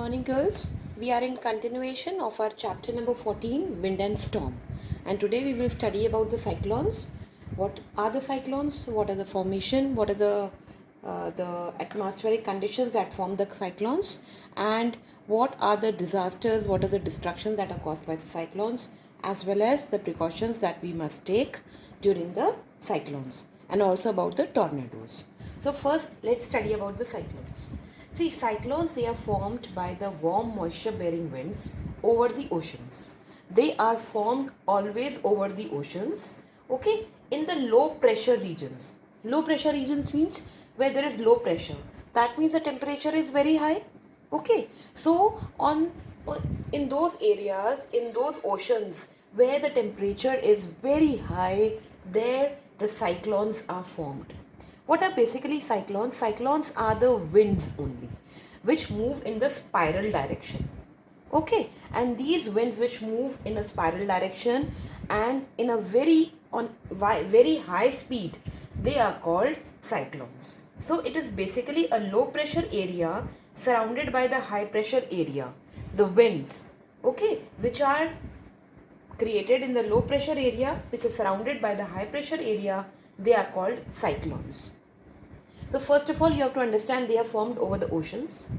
morning, girls. We are in continuation of our chapter number 14, Wind and Storm. And today we will study about the cyclones. What are the cyclones? What are the formation? What are the atmospheric conditions that form the cyclones? And what are the disasters? What are the destructions that are caused by the cyclones? As well as the precautions that we must take during the cyclones. And also about the tornadoes. So first, let's study about the cyclones. See, cyclones, they are formed by the warm moisture bearing winds over the oceans. They are formed always over the oceans, okay, in the low pressure regions. Low pressure regions means where there is low pressure. That means the temperature is very high, okay. So in those areas, in those oceans where the temperature is very high, there the cyclones are formed. What are basically cyclones? Cyclones are the winds only, which move in the spiral direction. Okay, and these winds which move in a spiral direction and in a very high speed, they are called cyclones. So it is basically a low pressure area surrounded by the high pressure area. The winds, okay, which are created in the low pressure area, which is surrounded by the high pressure area, they are called cyclones. So first of all, you have to understand they are formed over the oceans,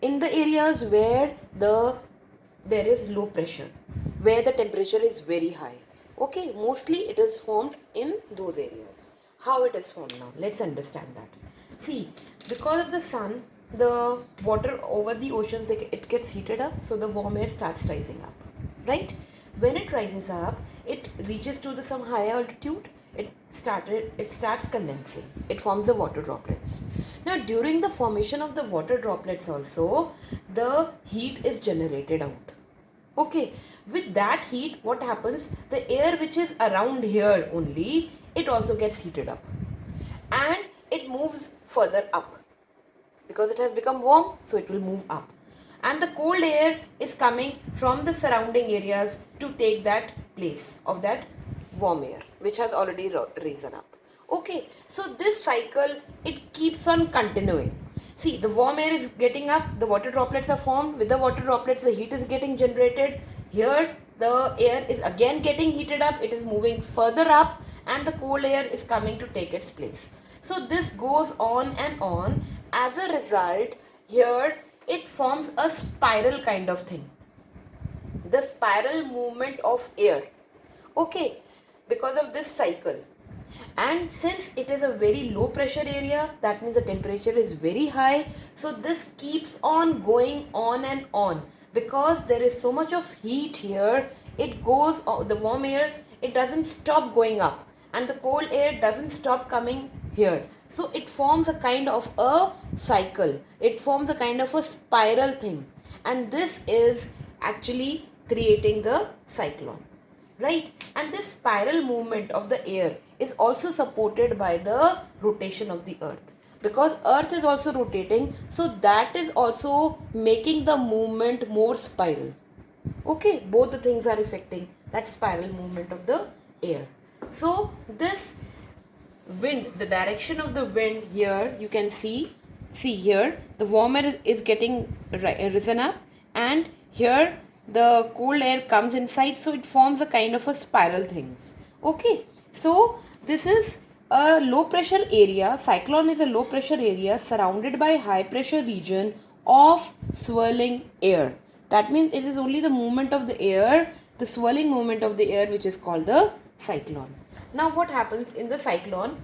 in the areas where there is low pressure, where the temperature is very high. Okay, mostly it is formed in those areas. How it is formed now? Let's understand that. See, because of the sun, the water over the oceans, it gets heated up, so the warm air starts rising up, right? When it rises up, it reaches to some higher altitude. It starts condensing. It forms the water droplets. Now, during the formation of the water droplets also, the heat is generated out. Okay, with that heat, what happens? The air which is around here only, it also gets heated up. And it moves further up. Because it has become warm, so it will move up. And the cold air is coming from the surrounding areas to take that place of that warm air which has already risen up. Okay, so this cycle, it keeps on continuing. See, the warm air is getting up, the water droplets are formed. With the water droplets, the heat is getting generated. Here the air is again getting heated up, it is moving further up, and the cold air is coming to take its place. So this goes on and on. As a result, here it forms a spiral kind of thing, the spiral movement of air, okay, because of this cycle. And since it is a very low pressure area, that means the temperature is very high, so this keeps on going on and on. Because there is so much of heat here, it goes, the warm air, it doesn't stop going up, and the cold air doesn't stop coming here. So it forms a kind of a cycle, it forms a kind of a spiral thing, and this is actually creating the cyclone, right? And this spiral movement of the air is also supported by the rotation of the earth, because earth is also rotating, so that is also making the movement more spiral. Okay, both the things are affecting that spiral movement of the air. So this wind, the direction of the wind, here you can see here the warm air is getting risen up, and here the cold air comes inside, so it forms a kind of a spiral things. Okay, so this is a low pressure area. Cyclone is a low pressure area surrounded by high pressure region of swirling air. That means it is only the movement of the air, the swirling movement of the air, which is called the cyclone. Now what happens in the cyclone?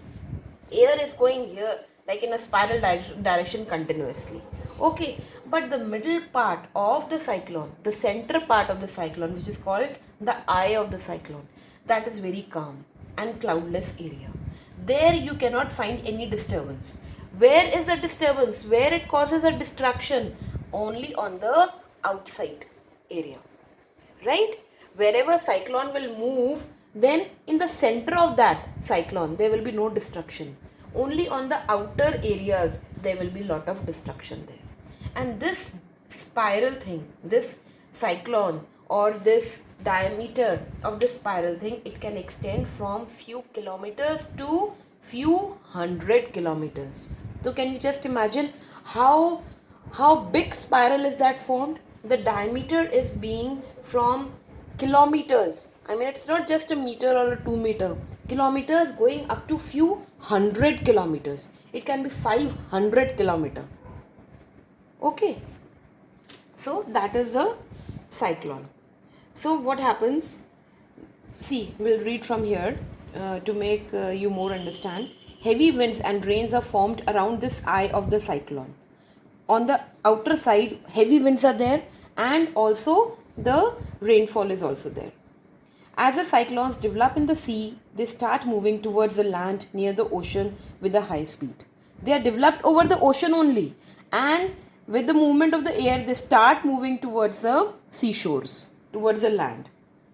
Air is going here like in a spiral direction continuously. Okay, but the middle part of the cyclone, the center part of the cyclone, which is called the eye of the cyclone, that is very calm and cloudless area. There you cannot find any disturbance. Where is the disturbance? Where it causes a destruction? Only on the outside area, right? Wherever cyclone will move, then in the center of that cyclone there will be no destruction. Only on the outer areas there will be lot of destruction there. And this spiral thing, this cyclone, or this diameter of this spiral thing, it can extend from few kilometers to few hundred kilometers. So can you just imagine how How big spiral is that formed? The diameter is being from kilometers. I mean, it's not just a meter or a 2 meter. Kilometers going up to few hundred kilometers. It can be 500 kilometer. Okay. So that is a cyclone. So what happens? See, we'll read from here to make you more understand. Heavy winds and rains are formed around this eye of the cyclone. On the outer side, heavy winds are there, and also the rainfall is also there. As the cyclones develop in the sea, they start moving towards the land near the ocean with a high speed. They are developed over the ocean only, and with the movement of the air, they start moving towards the seashores, towards the land.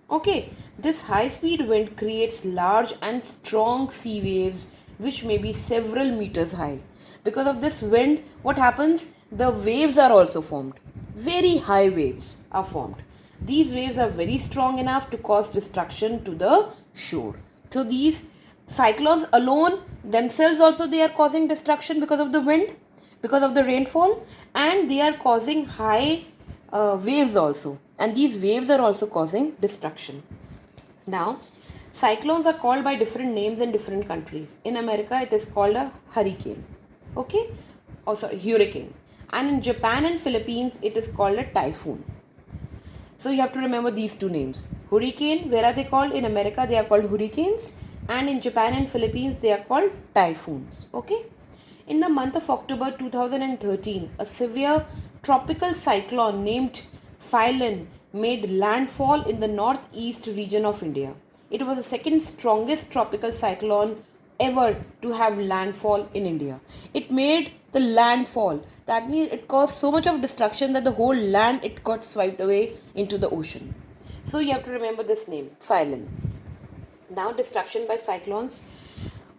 Okay, this high speed wind creates large and strong sea waves which may be several meters high. Because of this wind, what happens? The waves are also formed. Very high waves are formed. These waves are very strong enough to cause destruction to the shore. So these cyclones alone themselves also they are causing destruction because of the wind, because of the rainfall, and they are causing high waves also, and these waves are also causing destruction. Now, cyclones are called by different names in different countries. In America, it is called a hurricane. Okay? Oh, sorry, hurricane. And in Japan and Philippines, it is called a typhoon. So you have to remember these two names. Hurricane, where are they called? In America, they are called hurricanes. And in Japan and Philippines, they are called typhoons. Okay? In the month of October 2013, a severe tropical cyclone named Phylon made landfall in the northeast region of India. It was the second strongest tropical cyclone ever to have landfall in India. It made the landfall. That means it caused so much of destruction that the whole land it got swiped away into the ocean. So you have to remember this name, Phylon. Now destruction by cyclones.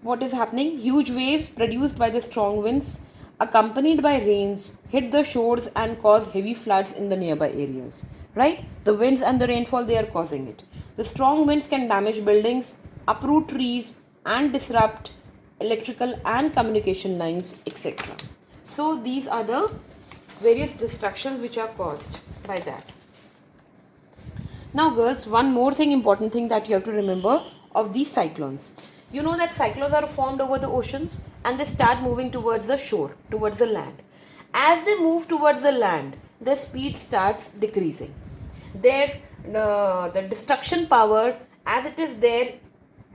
What is happening? Huge waves produced by the strong winds accompanied by rains hit the shores and cause heavy floods in the nearby areas. Right? The winds and the rainfall they are causing it. The strong winds can damage buildings, uproot trees and disrupt electrical and communication lines, etc. So these are the various destructions which are caused by that. Now girls, one more thing, important thing that you have to remember of these cyclones. You know that cyclones are formed over the oceans and they start moving towards the shore, towards the land. As they move towards the land, their speed starts decreasing. The destruction power as it is there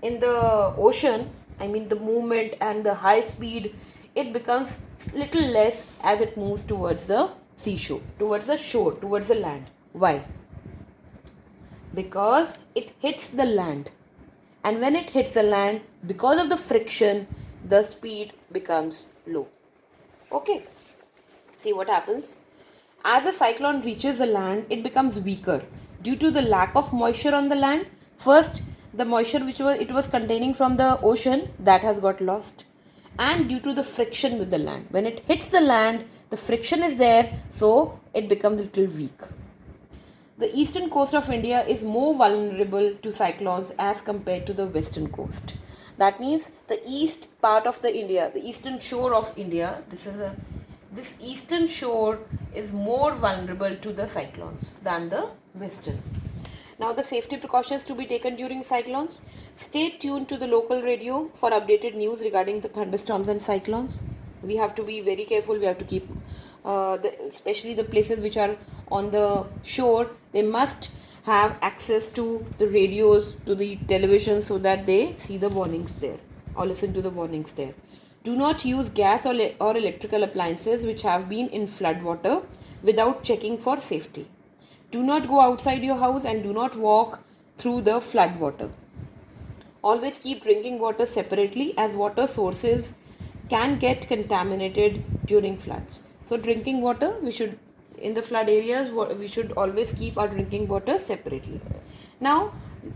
in the ocean, I mean the movement and the high speed, it becomes little less as it moves towards the seashore, towards the shore, towards the land. Why? Because it hits the land. And when it hits the land, because of the friction, the speed becomes low. Okay. See what happens? As the cyclone reaches the land, it becomes weaker due to the lack of moisture on the land. First, the moisture which it was containing from the ocean, that has got lost. And due to the friction with the land. When it hits the land, the friction is there, so it becomes a little weak. The eastern coast of India is more vulnerable to cyclones as compared to the western coast. That means the east part of the India, the eastern shore of India, this eastern shore is more vulnerable to the cyclones than the western. Now the safety precautions to be taken during cyclones. Stay tuned to the local radio for updated news regarding the thunderstorms and cyclones. We have to be very careful. We have to keep, especially the places which are on the shore, they must have access to the radios, to the television, so that they see the warnings there or listen to the warnings there. Do not use gas or electrical appliances which have been in flood water without checking for safety. Do not go outside your house and do not walk through the flood water. Always keep drinking water separately, as water sources can get contaminated during floods. So drinking water, we should, in the flood areas, we should always keep our drinking water separately. Now,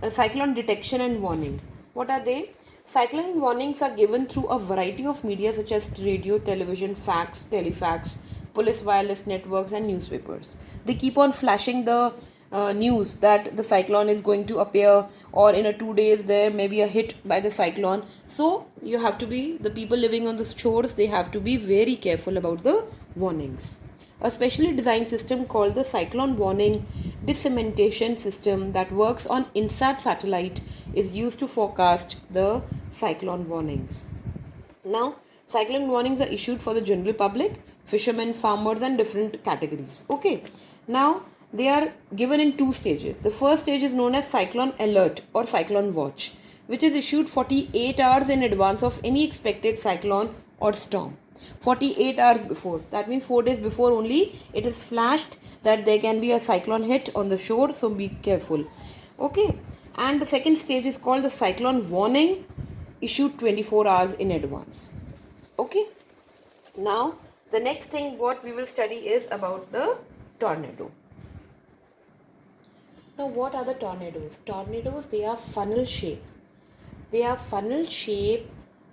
cyclone detection and warning. What are they? Cyclone warnings are given through a variety of media such as radio, television, fax, telefax, police wireless networks and newspapers. They keep on flashing the news that the cyclone is going to appear, or in 2 days there may be a hit by the cyclone. So you have to be, the people living on the shores, they have to be very careful about the warnings. A specially designed system called the Cyclone Warning Dissemination System that works on INSAT satellite is used to forecast the cyclone warnings. Now, cyclone warnings are issued for the general public, fishermen, farmers, and different categories. Okay. Now, they are given in two stages. The first stage is known as cyclone alert or cyclone watch, which is issued 48 hours in advance of any expected cyclone or storm. 48 hours before. That means 4 days before only it is flashed that there can be a cyclone hit on the shore, so be careful. Okay. And the second stage is called the cyclone warning, issued 24 hours in advance. Okay. Now, the next thing what we will study is about the tornado. Now, what are the tornadoes? Tornadoes, they are funnel shape. They are funnel shape,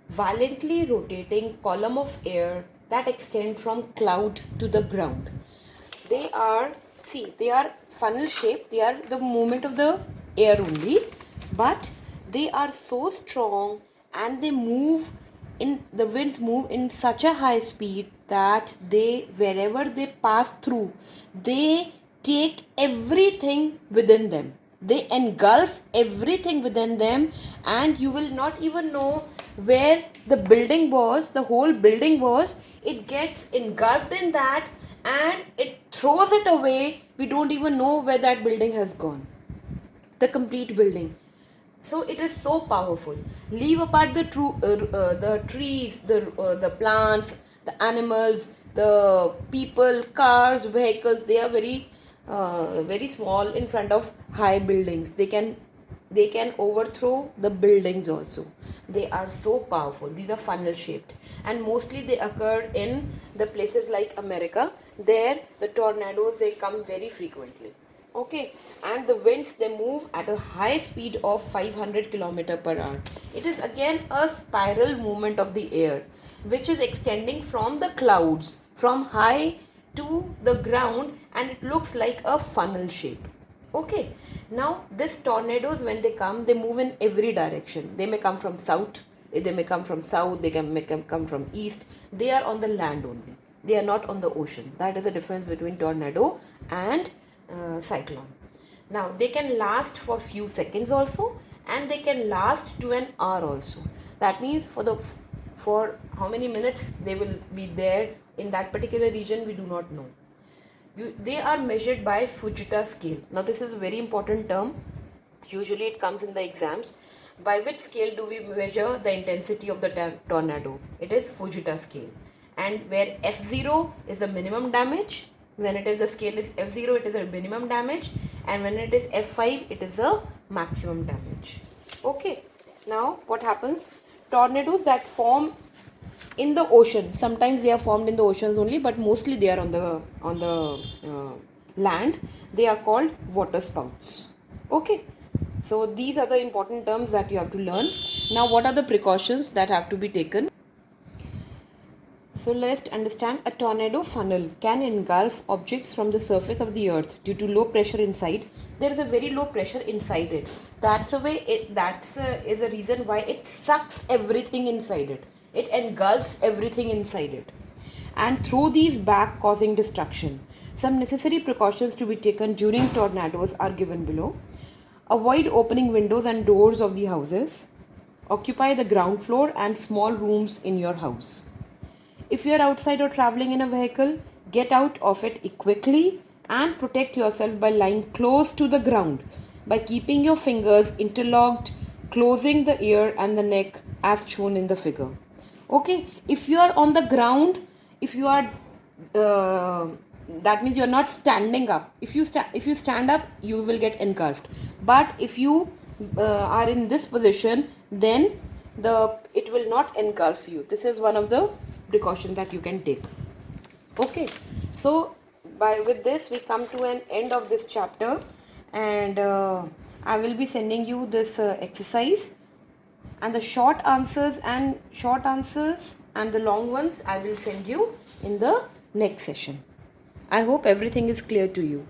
violently rotating column of air that extend from cloud to the ground. They are funnel shape. They are the movement of the air only, but they are so strong and the winds move in such a high speed that wherever they pass through, they take everything within them. They engulf everything within them, and you will not even know where the whole building was. It gets engulfed in that and it throws it away. We don't even know where that building has gone. The complete building. So it is so powerful. Leave apart the trees, the plants, the animals, the people, cars, vehicles. They are very small in front of high buildings. They can overthrow the buildings also. They are so powerful. These are funnel shaped, and mostly they occur in the places like America. There the tornadoes, they come very frequently. Okay, and the winds, they move at a high speed of 500 km per hour. It is again a spiral movement of the air, which is extending from the clouds, from high to the ground, and it looks like a funnel shape. Okay, now these tornadoes, when they come, they move in every direction. They may come from south, they come from east. They are on the land only. They are not on the ocean. That is the difference between tornado and cyclone. Now they can last for few seconds also, and they can last to an hour also. That means for how many minutes they will be there in that particular region, we do not know. They are measured by Fujita scale. Now this is a very important term. Usually it comes in the exams. By which scale do we measure the intensity of the tornado? It is Fujita scale. And where F0 is the minimum damage, when the scale is F0, it is a minimum damage, and when it is F5, it is a maximum damage. Okay. Now what happens? Tornadoes that form in the ocean, sometimes they are formed in the oceans only, but mostly they are on the land. They are called water spouts. Okay. So these are the important terms that you have to learn. Now what are the precautions that have to be taken? So let's understand. A tornado funnel can engulf objects from the surface of the earth due to low pressure inside. There is a very low pressure inside it. That's the way is a reason why it sucks everything inside it. It engulfs everything inside it, and throw these back, causing destruction. Some necessary precautions to be taken during tornadoes are given below. Avoid opening windows and doors of the houses. Occupy the ground floor and small rooms in your house. If you are outside or traveling in a vehicle, get out of it quickly and protect yourself by lying close to the ground, by keeping your fingers interlocked, closing the ear and the neck as shown in the figure. Okay, if you are on the ground, if you are that means you are not standing up. If you stand up, you will get engulfed. But if you are in this position, then it will not engulf you. This is one of the precautions that you can take. Okay, so with this we come to an end of this chapter, and I will be sending you this exercise, and the short answers and the long ones I will send you in the next session. I hope everything is clear to you.